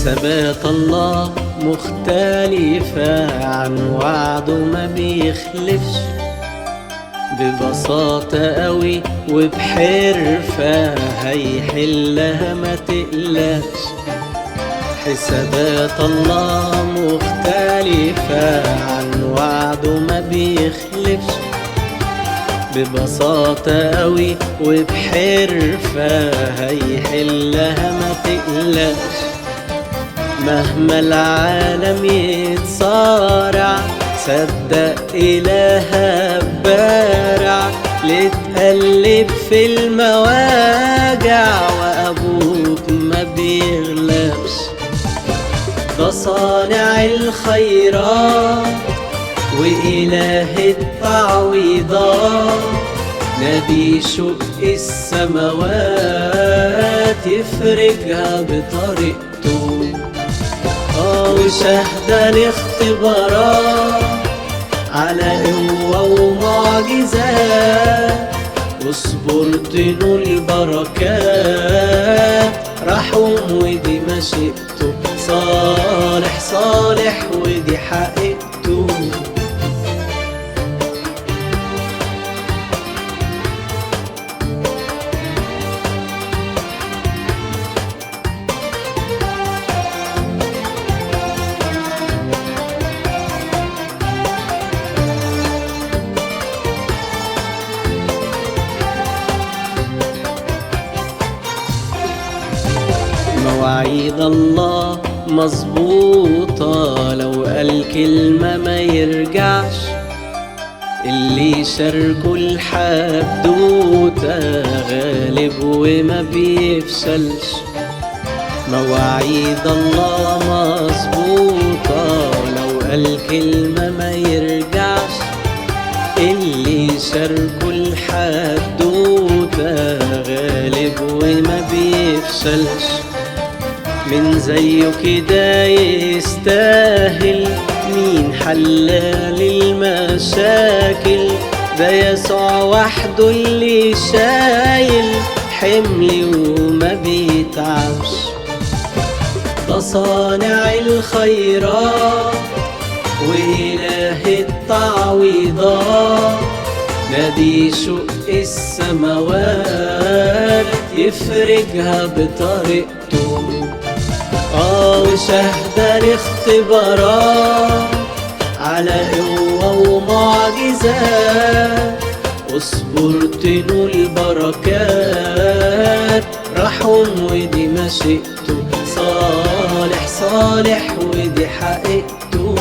حسابات الله مختلفة عن وعده ما بيخلفش، ببساطة قوي وبحرفة هيحلها ما تقلقش. حسابات الله مختلفة عن وعده ما بيخلفش، ببساطة قوي وبحرفة هيحلها ما تقلقش. مهما العالم يتصارع صدق إلهك بارع، لتقلب في المواجع وأبوك ما بيغلبش. ده صانع الخيرات وإله التعويضات، نبي شق السماوات يفرجها بطريقته. وشهد الاختبارات على قوة ومعجزات، واصبر تنول البركات. رحوم ودي مشيئته، صالح صالح ودي حقيقته. مواعيد الله مظبوطة، لو قال كلمة ما يرجعش. اللي شاركه الحدوتة غالب وما بيفشلش. مواعيد الله مظبوطة، لو قال كلمة ما يرجعش. اللي شاركه الحدوتة غالب وما بيفشلش. من زيه كده يستاهل مين حلال المشاكل؟ ده يسوع وحده اللي شايل حملي وما بيتعبش. ده صانع الخيرات وإله التعويضات، نادي شق السماوات يفرجها بطريقته. وشهد الاختبارات على قوة ومعجزات، واصبر تنول البركات. رحوم ودي مشيئته، صالح صالح ودي حقيقته.